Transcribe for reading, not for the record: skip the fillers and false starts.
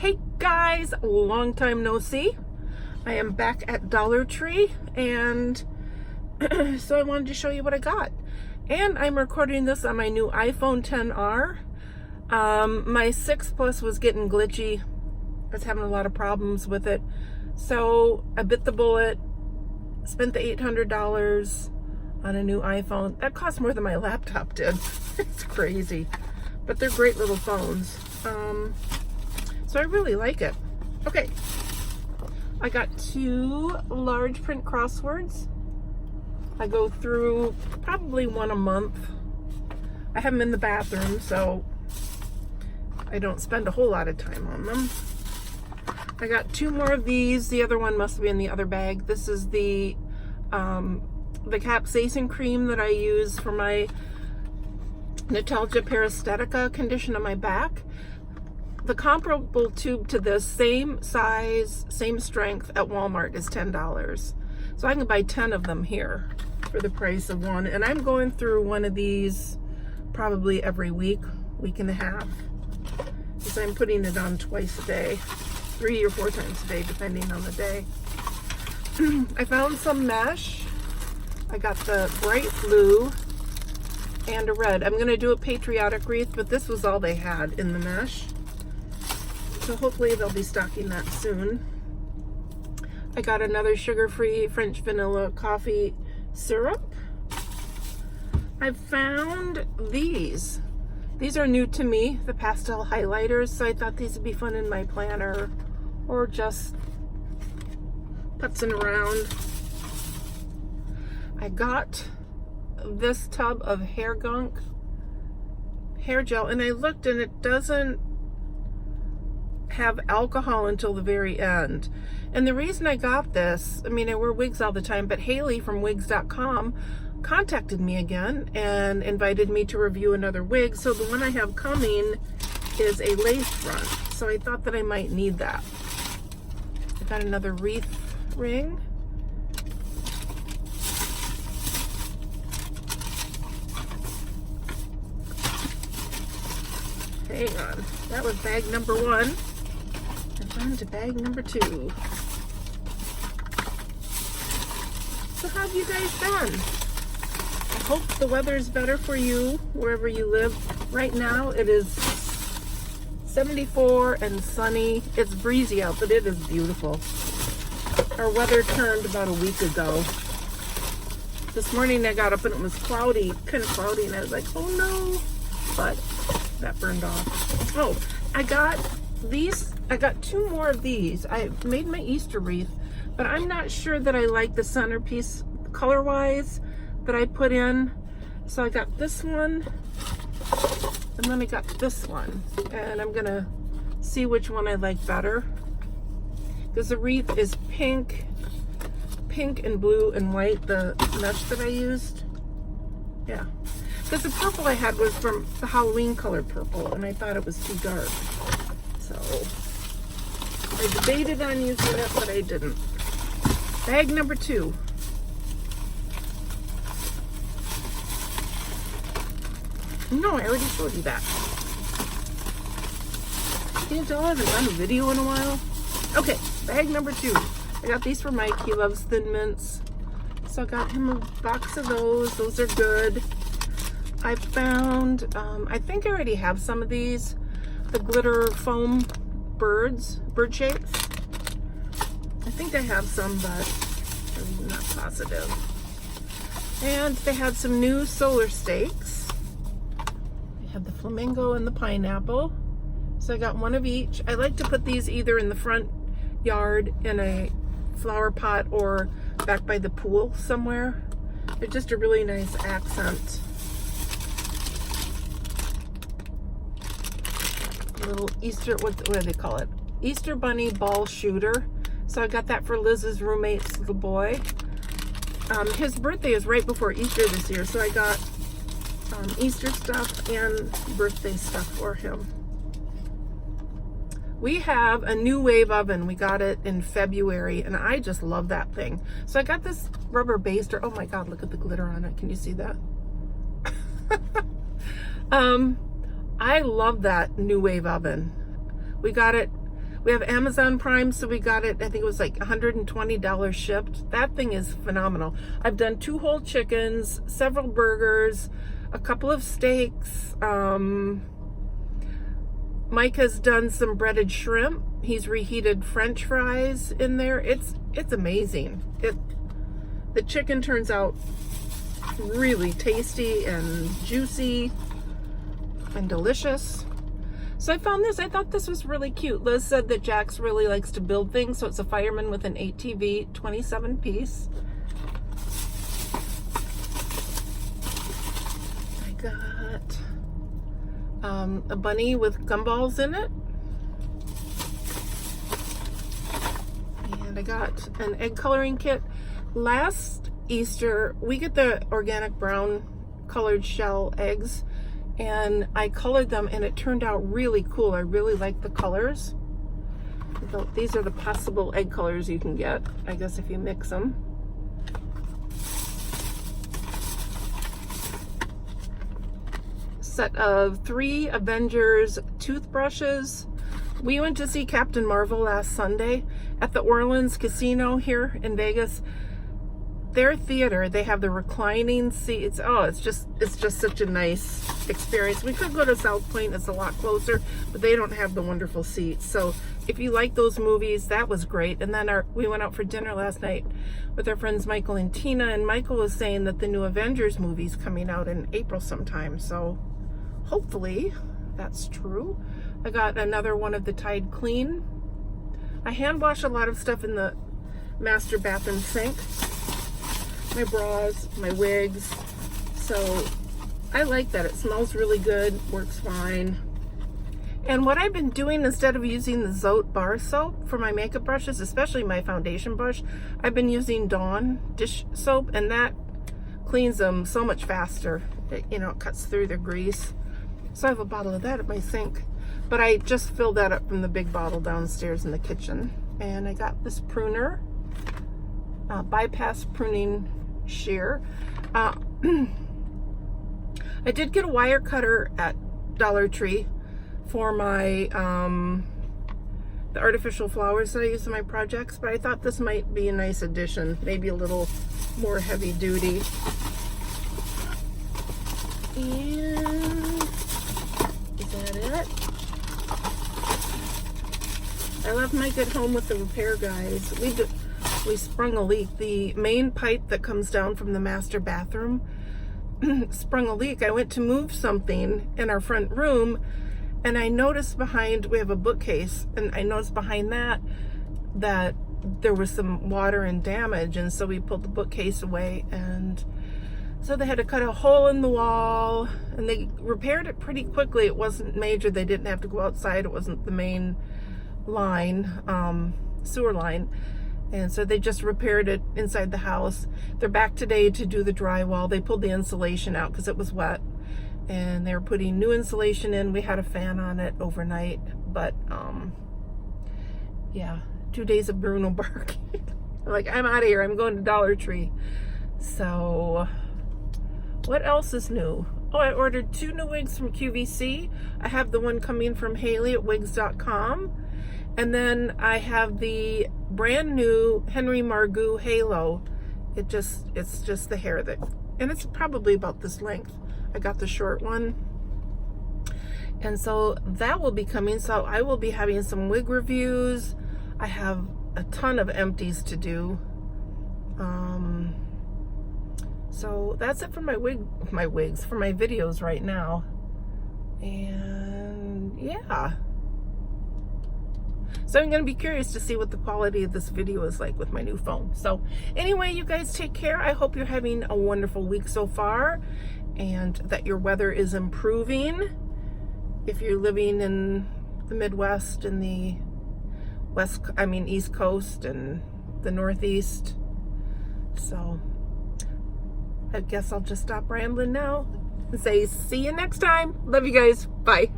Hey guys, long time no see. I am back at Dollar Tree, and so I wanted to show you what I got. And I'm recording this on my new iPhone XR. My 6 Plus was getting glitchy. I was having a lot of problems with it. So I bit the bullet, spent the $800 on a new iPhone. That cost more than my laptop did. It's crazy. But they're great little phones. So I really like it. Okay, I got 2 large print crosswords. I go through probably one a month. I have them in the bathroom, so I don't spend a whole lot of time on them. I got 2 more of these. The other one must be in the other bag. This is the Capsaicin Cream that I use for my Nostalgia Paresthetica condition on my back. The comparable tube to this, same size, same strength at Walmart is $10. So I can buy 10 of them here for the price of one. And I'm going through one of these probably every week and a half. Because I'm putting it on twice a day, 3 or 4 times a day, depending on the day. I found some mesh. I got the bright blue and a red. I'm gonna do a patriotic wreath, but this was all they had in the mesh. So hopefully they'll be stocking that soon. I got another sugar-free French vanilla coffee syrup. I found these. These are new to me, the Pastel Highlighters, so I thought these would be fun in my planner or just putzing around. I got this tub of hair gunk, hair gel, and I looked and it doesn't have alcohol until the very end. And the reason I got this, I mean, I wear wigs all the time, but Haley from wigs.com contacted me again and invited me to review another wig. So the one I have coming is a lace front. So I thought that I might need that. I got another wreath ring. Hang on, that was bag number 1. On to bag number 2. So how have you guys been? I hope the weather is better for you wherever you live. Right now it is 74 and sunny. It's breezy out, but it is beautiful. Our weather turned about a week ago. This morning I got up and it was cloudy, kind of cloudy, and I was like, oh no, but that burned off. Oh, I got these. I got 2 more of these. I made my Easter wreath, but I'm not sure that I like the centerpiece color-wise that I put in. So I got this one, and then I got this one, and I'm gonna see which one I like better. Because the wreath is pink and blue and white, the mesh that I used. Yeah. Because the purple I had was from the Halloween color purple, and I thought it was too dark. So I debated on using it, but I didn't. Bag number 2. No, I already showed you that. Can't tell I haven't done a video in a while. Okay, bag number 2. I got these for Mike. He loves Thin Mints. So I got him a box of those. Those are good. I found, I think I already have some of these. The glitter foam bird shapes. I think I have some, but I'm not positive. And they had some new solar stakes. They had the flamingo and the pineapple. So I got one of each. I like to put these either in the front yard in a flower pot or back by the pool somewhere. They're just a really nice accent. Little Easter, what do they call it? Easter bunny ball shooter. So I got that for Liz's roommate's little boy. His birthday is right before Easter this year, so I got Easter stuff and birthday stuff for him. We have a new wave oven. We got it in February, and I just love that thing. So I got this rubber baster. Oh my God, look at the glitter on it. Can you see that? I love that new wave oven. We got it We have Amazon Prime, so we got it, I think it was like $120 shipped. That thing is phenomenal. I've done 2 whole chickens, several burgers, a couple of steaks. Mike has done some breaded shrimp. He's reheated French fries in there. It's amazing. The chicken turns out really tasty and juicy and delicious. So I found this. I thought this was really cute. Liz said that Jax really likes to build things, so it's a fireman with an ATV 27 piece. I got a bunny with gumballs in it. And I got an egg coloring kit. Last Easter, we get the organic brown colored shell eggs, and I colored them and it turned out really cool. I really like the colors. These are the possible egg colors you can get, I guess, if you mix them. Set of 3 Avengers toothbrushes. We went to see Captain Marvel last Sunday at the Orleans Casino here in Vegas. Their theater, they have the reclining seats. Oh, it's just such a nice experience. We could go to South Point, it's a lot closer, but they don't have the wonderful seats. So if you like those movies, that was great. And then we went out for dinner last night with our friends Michael and Tina, and Michael was saying that the new Avengers movie's coming out in April sometime. So hopefully that's true. I got another one of the Tide Clean. I hand wash a lot of stuff in the master bathroom sink. My bras, my wigs. So I like that. It smells really good, works fine. And what I've been doing, instead of using the Zote bar soap for my makeup brushes, especially my foundation brush, I've been using Dawn dish soap, and that cleans them so much faster. It, you know, it cuts through the grease. So I have a bottle of that at my sink. But I just filled that up from the big bottle downstairs in the kitchen. And I got this pruner, bypass pruning shear. I did get a wire cutter at Dollar Tree for my the artificial flowers that I use in my projects, but I thought this might be a nice addition, maybe a little more heavy duty. And is that it? I left Mike at home with the repair guys. We sprung a leak. The main pipe that comes down from the master bathroom sprung a leak. I went to move something in our front room, and I noticed behind, we have a bookcase, and I noticed behind that there was some water and damage, and so we pulled the bookcase away, and so they had to cut a hole in the wall, and they repaired it pretty quickly. It wasn't major. They didn't have to go outside. It wasn't the main line, sewer line. And so they just repaired it inside the house. They're back today to do the drywall. They pulled the insulation out because it was wet, and they were putting new insulation in. We had a fan on it overnight, but yeah, 2 days of Bruno barking. Like, I'm out of here. I'm going to Dollar Tree. So what else is new? Oh, I ordered 2 new wigs from QVC. I have the one coming from Haley at wigs.com. And then I have the brand new Henry Margaux Halo. It's just the hair and it's probably about this length. I got the short one. And so that will be coming. So I will be having some wig reviews. I have a ton of empties to do. So that's it for my wigs, for my videos right now. And yeah. So I'm going to be curious to see what the quality of this video is like with my new phone. So anyway, you guys take care. I hope you're having a wonderful week so far, and that your weather is improving. If you're living in the Midwest and the East Coast and the Northeast. So I guess I'll just stop rambling now and say see you next time. Love you guys. Bye.